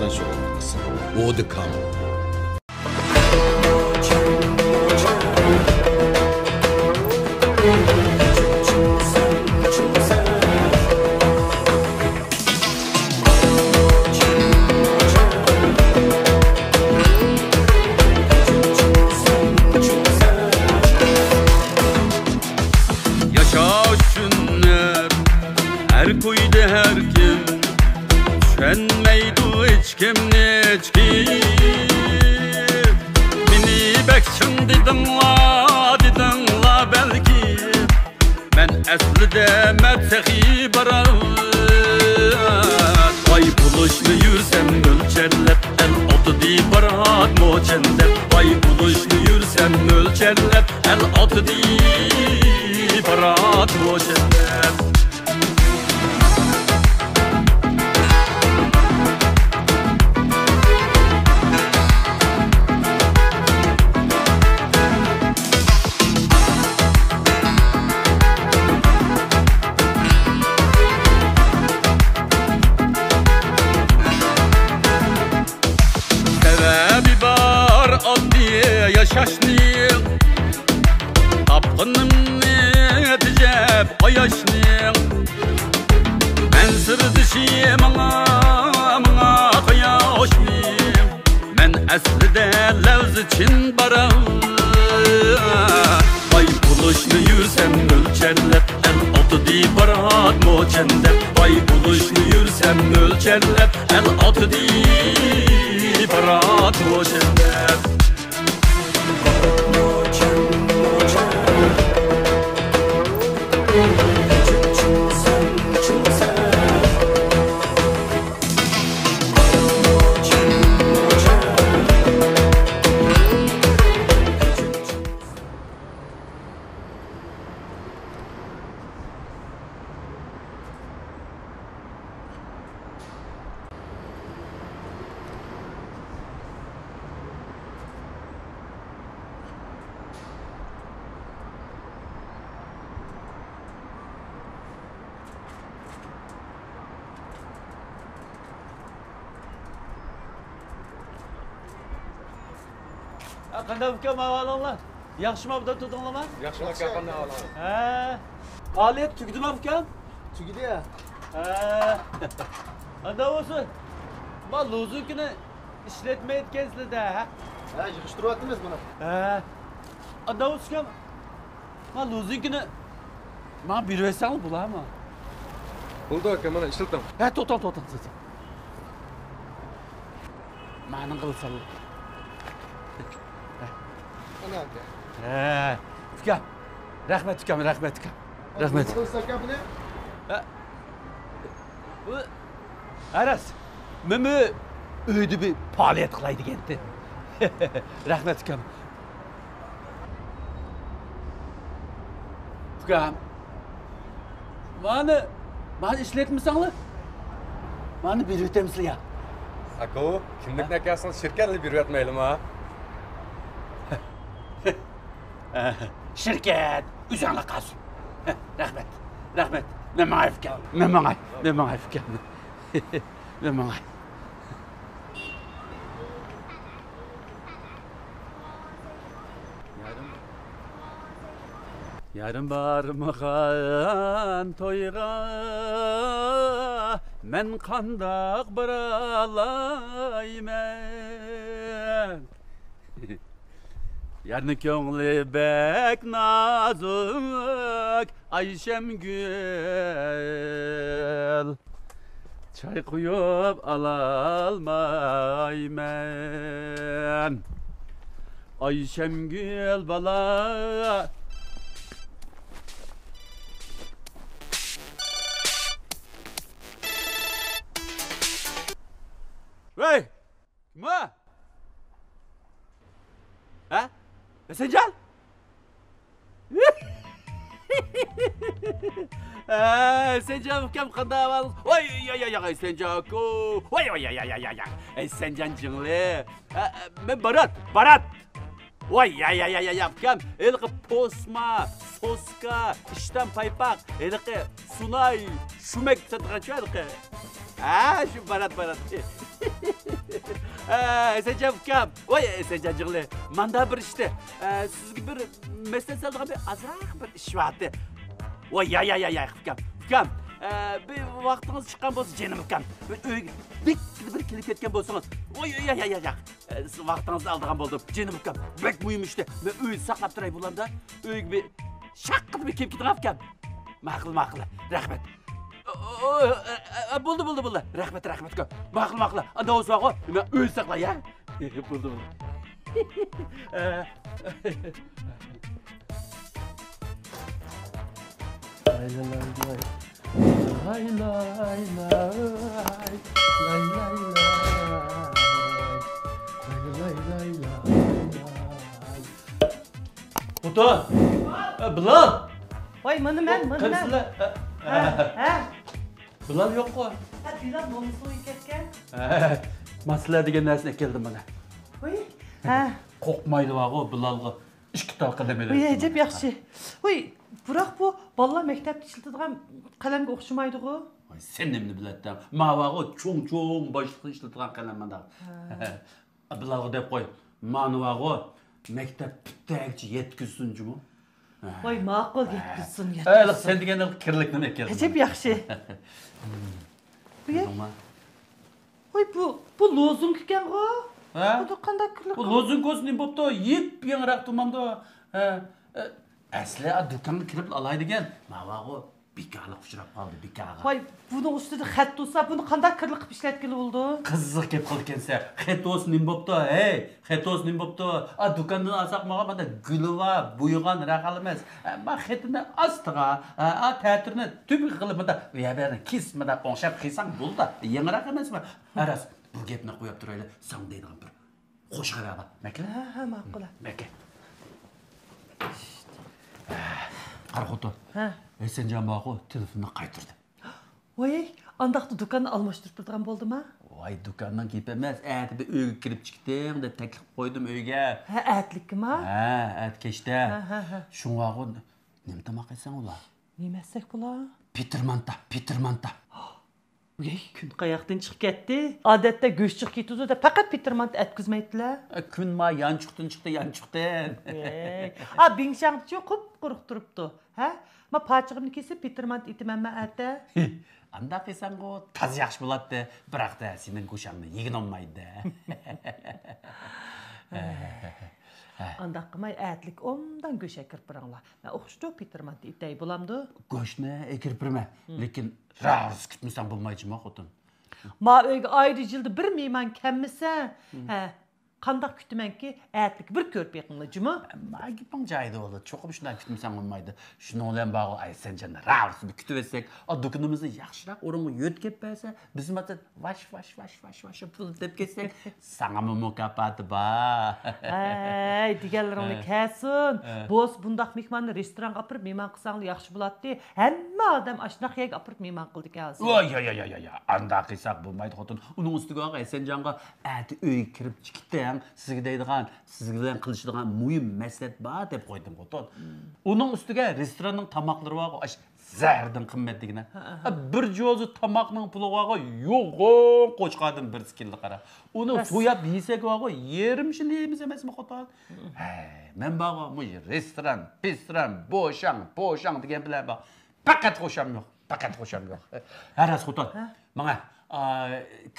bilan shug'ullanasiz. Odicom. Qanday uka ma'valonglar? Yaxshimi obda tutdinglarmi? Yaxshi aka, qanday ahvoling? Ha. Faoliyat tugdimi ukam? Tugdi-ya. Ha. Anda bo'lsin. Men lozukini ishlatmayotgansizlar-da. Ha, yig'ishtiryapmiz buni. Ha. Anda bo'lsin. Men lozukini men berversam bo'ladimi? Bo'ldi aka, mana ishlatam. Ha, to'xta. Ma'ni qilsan. Ana aka. Ha, ukam. Rahmat ukam. Rahmat. Qilsa aka buni? Ha. Bu Aras. Mimi uyda bir faoliyat qilay degandi. Rahmat ukam. Ukam. Mani ishlatmasanglar? Mani berib o'tamsizlar. Aka, kimlikni akasini shirkatga berib yotmaylimi? Şirket, üzerine kalsın. Rahmet. Ne maifken. Ben bana. Yarın barmağan toyga men qandaq biralayman. Yarın köngli bek nazuk Ayşemgül çay koyup alalmayman. Ayşemgül bala Hey! Kim o? Ha? Sencan? Sencan kim qanday ahvol? Voy Sencan ku. Voy Sencan jingli. Men Barat. Voy kam elqi posma, soska, ishdan paypaq, elqi sunay, shumak satqacha elqi. Ha, shu Barat. Esencan ukam. Voy Esencancığım. Manda bir işte. Sizga bir mesele saldigan bir azroq bir ish vardı. Voy ya ukam. Ukam. Bir vaqtingiz chiqqan bo'lsa jinim ukam. Uyga bir kelib ketgan bo'lsangiz. Voy ya. Siz vaqtingizni oldigan bo'ldim. Jinim ukam. Bek muhim işte. Men uyni saqlab turay bo'landa. Uyga bir shaqqilib bir kelib ketgan ukam. Ma'qul. Rahmat. Bo'ldi. Rahmat ukam. Ma'qul. Anda o'z vaqo. Men uy saqla ya. Bo'ldi. Otan. Bilal. Vay mana men. Qilsizlar. Ha. Bilal yo'q qo'y. Ha, Bilal nomusu ketgan. Masala degan narsani keldim mana. Voy. Ha. Qo'rqmaydi vaqo Bilalga. Ikki tal qadam Voy, ajab yaxshi. Voy, biroq bu bolalar maktabda ishlatadigan qalamga o'xshamaydi-ku. Sen nimani biladsan? Mavaqo cho'ng boshliqni ishlatadigan qalam mana. Bilalga deb qo'y. Manvaqo maktab bittagcha yetkizsinchimi? Voy, ma'qul yetkizsin. Sen deganda kirlik nima keldi? Ajab yaxshi. Voy, bu lozung ekan-ku. Bu qanday kirlik? Bu lozung o'zining bo'pti, yep yangroq tumanda. Asli do'konga kirib olay degan. Mavaqo bekarlik uchrab qoldi, bekarga. Voy, buni ustida xat bo'lsa, buni qanday kirlik qilib ishlatgan bo'ldi? Qiziq kelib qolgansa, xatos nim bo'pti, hey, xatos nim bo'pti. Do'kondan olsaq manda guli va bo'ygan raqal emas. Men xatini ostiga, ta'tirni tubi qilib manda yabarni kesmada o'xshab qilsam bo'ldi. Yangroq emasmi? Aras, bu gapni qo'yib turaylik, sen deydigan bir qo'sh qaraba. Makla? Ha, ma'qul. Makka. Qarxoto. Ha. Esencan baqo telefonni qaytirdi. Voy, andaqda do'konni almashtirib turgan bo'ldimi? Voy, do'kondan kelib emas, bir uyga kirib chiqdim deb taklif qo'ydim uyga. Ha, atlikmi? Ha, kechda. Ha. Shunga nima tomoq qilsang ular? Nima etsak bular? Petermanta. Voy, kun qayoqdan chiqib ketdi? Odatda go'sht chiqib ketadi, faqat Petermant atkizmaydilar. Kun ma yanchiqdan chiqdi. Bingshangchi quruq turibdi. Ha? Ma pochig'imni kesib Petermant etamanmi ata? Anda qilsang-ku taz yaxshi bo'ladi, biroq da sening go'shangni yegin olmaydi. Andaq qilmay atlik ondan go'sha kirib biranglar. Men o'xshito Petermant etay bo'lamdi. Go'shtni ekirpirma, lekin ra'z kutmasang bo'lmaydimi, xotin? Ma uyga oyda yilda bir mehmon kelmasa, qandaq kutamanki, atlik bir ko'rib yiqinglar-jimi? Magipang joyda bo'ldi. Cho'qib shunday kutmasang bo'lmaydi. Shuning bilan bog'i Aysanjanni ra'z kutib etsak, do'konimizni yaxshiroq o'ringa yo'tkab bersa, biz matan vash pul deb ketsak, sana mukofoti bor. Ay, deganlaringni kelsin. Bo'z bundaq mehmonni restoranga olib mehmon qilsanglar yaxshi bo'ladi. Hamma odam ashunaq yerga olib mehmon qildi ekan. Voy, anda qilsak bo'lmaydi, xotin. Uning ustiga Aysanjanga ati uy kirib chiqdi. Sizga deydigan, sizga bilan qilishadigan muhim mas'ulat bor deb qo'ydim, xotin. Uning ustiga restoranning tamoqlari bor, zardan qimmatligini. Bir jo'zi tamoqning puli bor, yo'q, qo'chqadan bir skilni qara. Uni so'yab yesak bor, yerim shil yeymiz emasmi, xotin? Men bor, bu restoran, bo'shang degan bilan bor. Faqat qo'sham yo'q. Aras xotin. Menga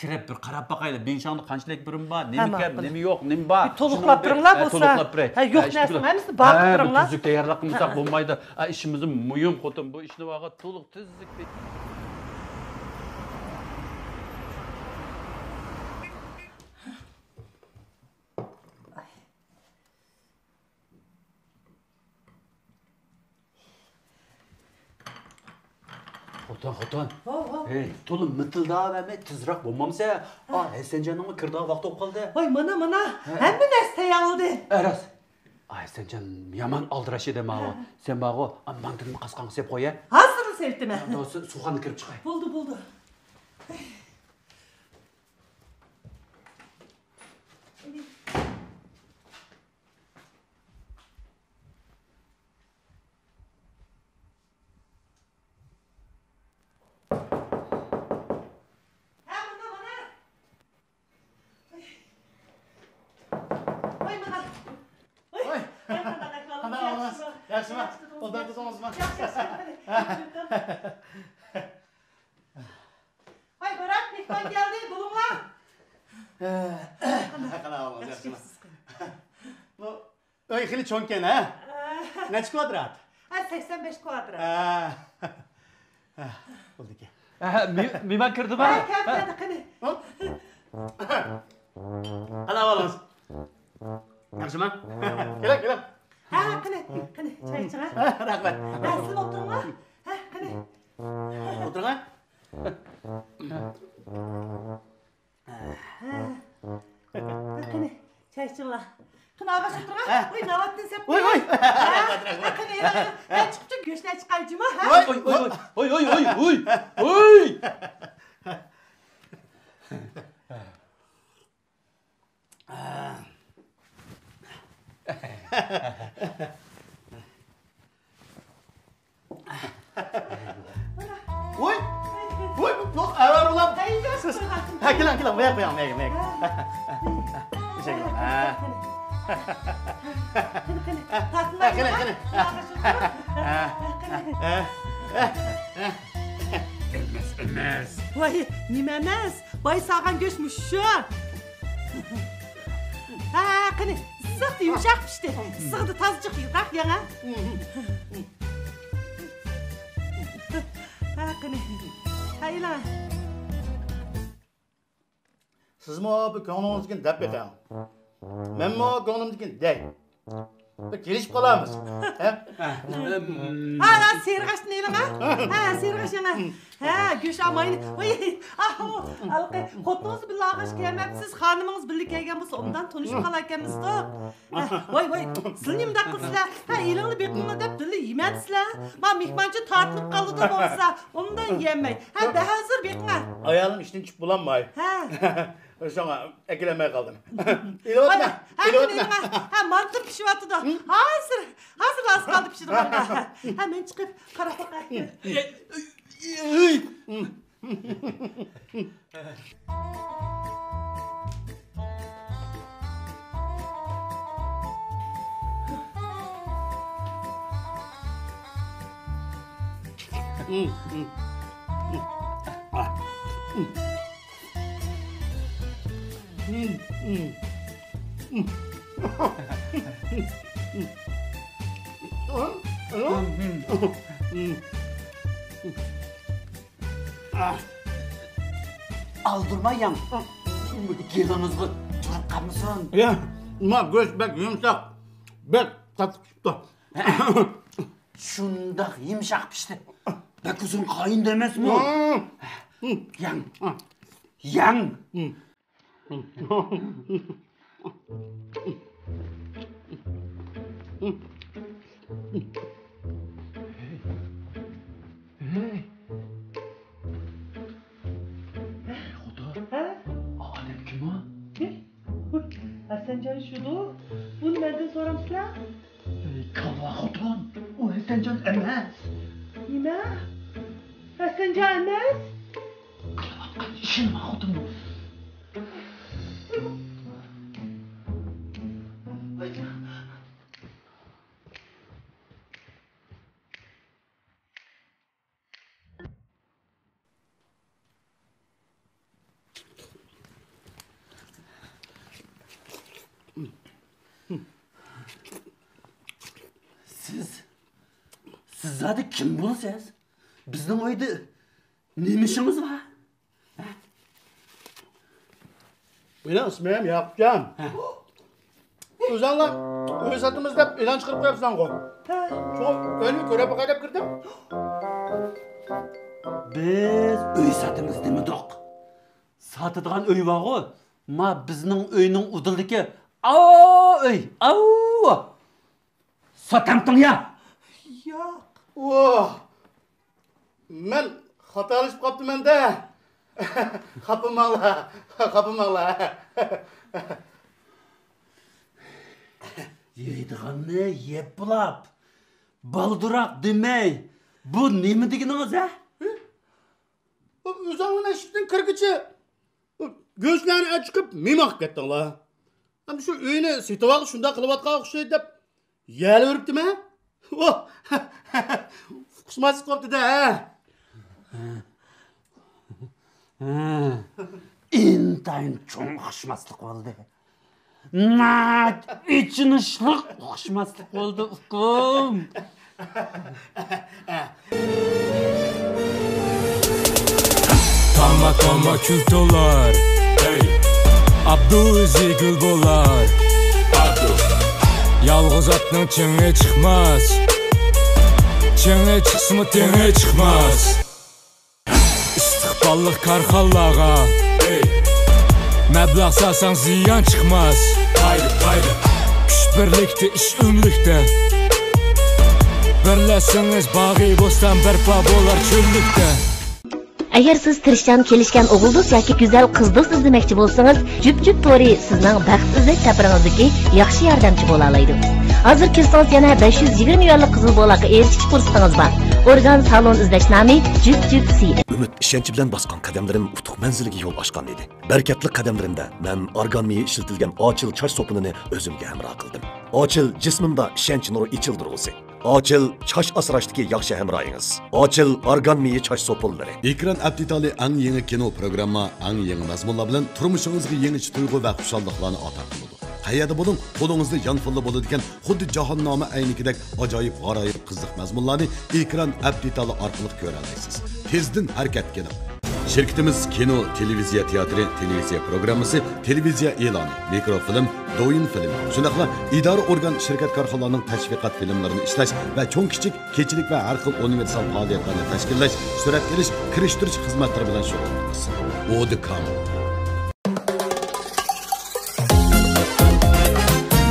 kirib bir qarab baqaylik. Benshangda qanchalik birim bor, nima kam, nima yo'q, nima bor. To'liqlab turinglar bo'lsa. Yo'q narsa, hammasi bag'ib turinglar. Tuzuk tayyorlab qilmasak bo'lmaydi. Ishimiz muhim, xotin. Bu ishni vaqt to'liq tuzuk. Xotin. Hey, to'lim mitildab ama tezroq bo'lmamsa, Aysanjanning kirdigan vaqti bo'lib qoldi. Voy, mana, hamma narsa tayyorladi. Aras. Aysanjan yomon aldirash edi ma'vo. Sen bog'o, mantilni qasqanga sep qo'ya. Hozir sevdimi? Suvxonga kirib chiqay. Bo'ldi. Yaxshi mı? Ondan tutamiz mı? Hay Berat, mehmon geldi, bulunlar. Qanaqa olmaz, yaxshi mı? Bu uy xili cho'nkan, ha? Necha kvadrat? Ha, 85 kvadrat. Bo'ldi aka. Mehmon kirdimi? Ha, keldi, qani. Qanaqa olamiz? Yaxshi mı? Keling. Ha, qani, choy iching, ha? Rahmat. Ha, siz o'tiringlar. Ha, qani. O'tiring, ha? Qani, choy ichinglar. Qani, og'ash o'tiring. Voy, Navoddin sep. Voy. Qani, ha, chiqib go'shtni chiqarjimi, ha? Oy. Voy. Avval ulam. Hayır, yo'q, Ha, keling, mayaq. Teşekkür. Ölmez. Vay, nima emas? Boy sağan go'shtmi shu? Ha, qani, issiqdi, yumshoq pishdi. Issiqdi, tozachiq yuraq yana. Ha, qani. Hayla. Sizmi bu ko'nglingizni deb beqing. Menmi ko'nglimni dey. Kelishib qolamiz. Ha, serg'ash neylama? Ha, serg'ash yana. Ha, go'sht olmaydi. Voy, alqi, xotiningiz bilan og'ash kelmabsiz, xonumingiz birga kelgan bo'lsa, undan tanishib qolarkanmiz-da. Voy, sizlar nima qilsizlar? Ha, elingni beqinglar deb dili yemadisizlar. Men mehmonchi tortinib qoldi bo'lsa, undan yemay. Ha, bahazir beqinglar. Ayolim ishdan chiqib bo'lolmay. Ha. Şuna ekilemeye kaldım. Ha, mantır pişiyordu. Hazır az kaldı pişirdim. Ha, ben çıkıp qarab bakayım. Aldırmayın. Gelinizga turib qolmasin. Ya, nima go'sht bek yumshoq. Bek tatib chiqdi. Shundoq yumshoq pishdi. Bak o'zing qoyinda emasmi? Yang. Hasancan şudu. Bunu benden soramsızlar. Kava xotin, o Hasanjon emas. Nima? Hasancan emas? Qilayotgan ishim xotin. Siz zaten kim bo'lasiz? Bizning uyda nima ishimiz bor? Benim ismim Yakupcan. O'zinglar uy sotamiz deb e'lon chiqarib qo'yapsan ku. Shu uyni ko'rib boqay deb kirdim. Biz uy sotamiz demadik. Sotadigan uy bor-ku. Ma bizning uyning udildiki uy. Sotamding ya. Yo'q. Oh! Men xatalashib qoptiman-da. Qapimanglar. Yeydiganni yeb bulab, balduroq demay. Bu nima deganingiz, ha? O'zingni eshikdan kirgichi go'shtlarni achqib memoq ketdinglar. Ham shu uyni sotib olib shunda qilayotgan o'xshaydi deb yalaveribdimi? O Kuşmasız koptu da. İntayın çoğun uqışmaslık oldu. Nat için ışlık uqışmaslık oldu ukum. Tama tama kül dolar. Hey. Abdu zigil bolar. Abdu. Yalğız atның çenge çıkmaz. Çenge çıksımı tenge çıkmaz. İstiqballıq karxallağa. Hey. Məbləğ salsan ziyan çıkmaz. Haydi haydi. Güç birlikte iş ümlükte. Birləsiniz bağı bostan bərpa bolar çöllükte. Agar siz tirishchan kelishgan o'g'ildiz yoki go'zal qizdiz izlamoqchi bo'lsangiz, Jup Tori sizning baxt izlash safaringizdagi yaxshi yordamchi bo'la oladi. Hozir kirsangiz yana 520 yuanlik qizil bolaqqa erishish fursatingiz bor. Organ salon izlash nomi Jup. Ümit işençi bilen baskan kademlerim utuq menziliga yol açkan dedi. Berkatli kademlerimde men organmiyi işletilgen açıl çaş sopununu özümge hemra kıldım. Açıl cismimde işenç nuru içildirulsi. Açıl çaş asraştaki yaxşı hemrayınız. Açıl organmiyi çaş sopulları. Ekran aptitali ang yeni kino programma, ang yeni mazmunlar bilan turmushingizga yangicha tuyg'u va xushalliqlarni ata qiladi. Qayerda bo'ling, qo'lingizda yanfilla bo'ladigan xuddi jahonnoma aynikidek ajoyib g'aroyib qiziq mazmunlarni ekran aptitali orqali ko'ra olasiz. Tezdan harakat qiling. Şirketimiz kino, televiziya teatri, televiziya programmasi, televiziya e'loni, mikrofilm, do'yin film, shunaqla idora organ shirkat korxonalarining tashviqot filmlarini ishlash va cho'ng kichik, kechilik va har xil universal faoliyatlarni tashkillash, surat olish, kirishtirish xizmatlari bilan shug'ullanamiz. Odicom